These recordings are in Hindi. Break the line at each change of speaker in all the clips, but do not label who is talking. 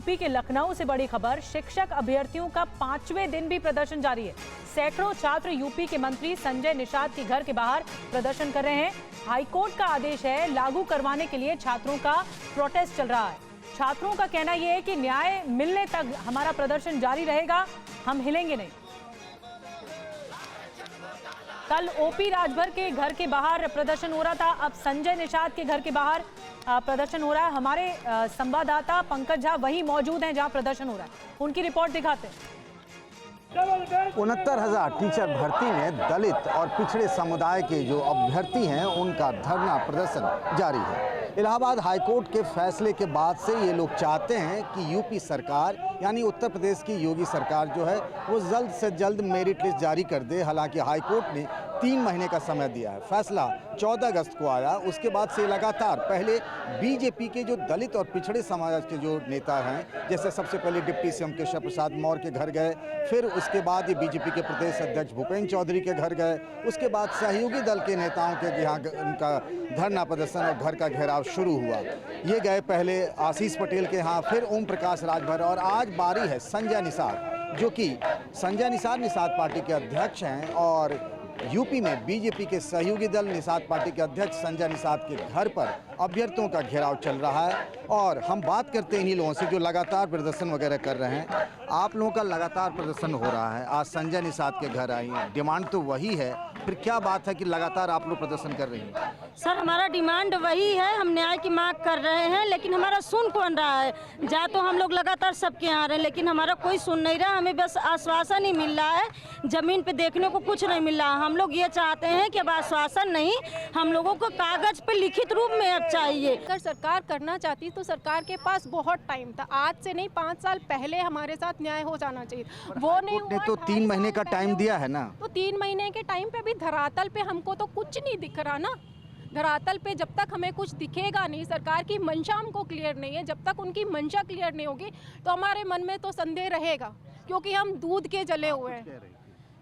यूपी के लखनऊ से बड़ी खबर। शिक्षक अभ्यर्थियों का 5वें दिन भी प्रदर्शन जारी है। सैकड़ों छात्र यूपी के मंत्री संजय निषाद के घर के बाहर प्रदर्शन कर रहे हैं। हाईकोर्ट का आदेश है, लागू करवाने के लिए छात्रों का प्रोटेस्ट चल रहा है। छात्रों का कहना यह है कि न्याय मिलने तक हमारा प्रदर्शन जारी रहेगा, हम हिलेंगे नहीं। कल ओपी राजभर के घर के बाहर प्रदर्शन हो रहा था, अब संजय निषाद के घर के बाहर प्रदर्शन हो रहा है। हमारे संवाददाता पंकज झा वही मौजूद हैं जहां प्रदर्शन हो रहा है, उनकी रिपोर्ट दिखाते हैं।
69,000 टीचर भर्ती में दलित और पिछड़े समुदाय के जो अभ्यर्थी हैं उनका धरना प्रदर्शन जारी है। इलाहाबाद हाईकोर्ट के फैसले के बाद से ये लोग चाहते हैं कि यूपी सरकार यानी उत्तर प्रदेश की योगी सरकार जो है वो जल्द से जल्द मेरिट लिस्ट जारी कर दे। हालांकि हाईकोर्ट ने 3 महीने का समय दिया है। फैसला 14 अगस्त को आया। उसके बाद से लगातार पहले बीजेपी के जो दलित और पिछड़े समाज के जो नेता हैं, जैसे सबसे पहले डिप्टी सीएम केशव प्रसाद मौर्य के घर गए, फिर उसके बाद ये बीजेपी के प्रदेश अध्यक्ष भूपेंद्र चौधरी के घर गए, उसके बाद सहयोगी दल के नेताओं के यहाँ उनका धरना प्रदर्शन और घर का घेराव शुरू हुआ। ये गए पहले आशीष पटेल के यहाँ, फिर ओम प्रकाश राजभर, और आज बारी है संजय निषाद, जो कि संजय निषाद पार्टी के अध्यक्ष हैं और यूपी में बीजेपी के सहयोगी दल निषाद पार्टी के अध्यक्ष संजय निषाद के घर पर अभ्यर्थियों का घेराव चल रहा है। और हम बात करते हैं इन्हीं लोगों से जो लगातार प्रदर्शन वगैरह कर रहे हैं। आप लोगों का लगातार प्रदर्शन हो रहा है, आज संजय निषाद के घर आई हैं, डिमांड तो वही है, फिर क्या बात है कि लगातार आप लोग प्रदर्शन कर रही हैं?
सर, हमारा डिमांड वही है, हम न्याय की मांग कर रहे हैं, लेकिन हमारा सुन कौन रहा है? जा तो हम लोग लगातार सबके यहाँ आ रहे हैं, लेकिन हमारा कोई सुन नहीं रहा। हमें बस आश्वासन ही मिल रहा है, जमीन पे देखने को कुछ नहीं मिल रहा। हम लोग ये चाहते हैं कि अब आश्वासन नहीं, हम लोगों को कागज पे लिखित रूप में अब चाहिए।
अगर सरकार करना चाहती तो सरकार के पास बहुत टाइम था, आज से नहीं 5 साल पहले हमारे साथ न्याय हो जाना चाहिए। वो नहीं हुआ।
तो 3 महीने का टाइम दिया है ना,
तो 3 महीने के टाइम पे भी धरातल पे हमको तो कुछ नहीं दिख रहा ना। धरातल पे जब तक हमें कुछ दिखेगा नहीं, सरकार की मंशा हमको क्लियर नहीं है, जब तक उनकी मंशा क्लियर नहीं होगी तो हमारे मन में तो संदेह रहेगा, क्योंकि हम दूध के जले हुए हैं।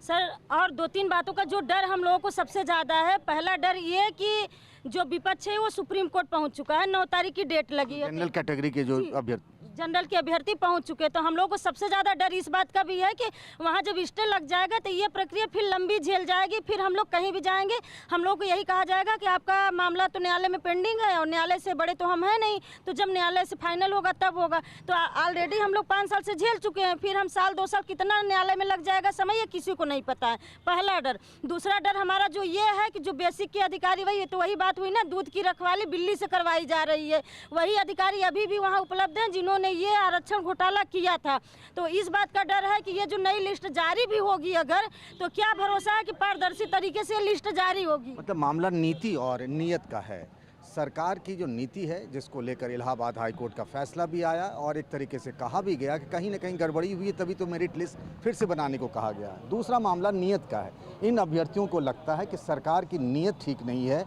सर, और 2-3 बातों का जो डर हम लोगों को सबसे ज़्यादा है। पहला डर ये कि जो विपक्ष है वो सुप्रीम कोर्ट पहुंच चुका है, 9 तारीख की डेट लगी है।
जनरल कैटेगरी के जो अभ्यर्थी,
जनरल के अभ्यर्थी पहुंच चुके हैं, तो हम लोगों को सबसे ज़्यादा डर इस बात का भी है कि वहां जब स्टे लग जाएगा तो ये प्रक्रिया फिर लंबी झेल जाएगी, फिर हम लोग कहीं भी जाएंगे हम लोग को यही कहा जाएगा कि आपका मामला तो न्यायालय में पेंडिंग है, और न्यायालय से बड़े तो हम हैं नहीं, तो जब न्यायालय से फाइनल होगा तब होगा। तो ऑलरेडी हम लोग 5 साल से झेल चुके हैं, फिर हम साल 2 साल कितना न्यायालय में लग जाएगा समय, ये किसी को नहीं पता है। पहला डर। दूसरा डर हमारा जो ये है कि जो बेसिक के अधिकारी वही, तो वही बात हुई ना, दूध की रखवाली बिल्ली से करवाई जा रही है। वही अधिकारी अभी भी वहाँ उपलब्ध हैं जिन्होंने ये आरक्षण घोटाला किया था। तो इस बात का डर है कि ये जो नई लिस्ट जारी भी होगी अगर, तो क्या भरोसा है कि पारदर्शी तरीके से लिस्ट जारी होगी?
मतलब मामला नीति और नीयत का है। सरकार की जो नीति है, जिसको लेकर इलाहाबाद हाईकोर्ट का फैसला भी आया और एक तरीके से कहा भी गया कि कहीं ना कहीं गड़बड़ी हुई है, तभी तो मेरिट लिस्ट फिर से बनाने को कहा गया। दूसरा मामला नीयत का है। इन अभ्यर्थियों को लगता है कि सरकार की नीयत ठीक नहीं है।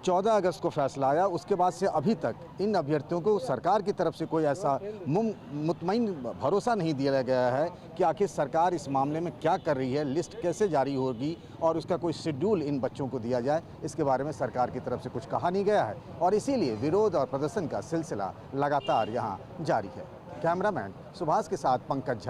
14 अगस्त को फैसला आया, उसके बाद से अभी तक इन अभ्यर्थियों को सरकार की तरफ से कोई ऐसा मुतमईन भरोसा नहीं दिया गया है कि आखिर सरकार इस मामले में क्या कर रही है, लिस्ट कैसे जारी होगी और उसका कोई शेड्यूल इन बच्चों को दिया जाए, इसके बारे में सरकार की तरफ से कुछ कहा नहीं गया है। और इसीलिए विरोध और प्रदर्शन का सिलसिला लगातार यहाँ जारी है। कैमरामैन सुभाष के साथ पंकज झा।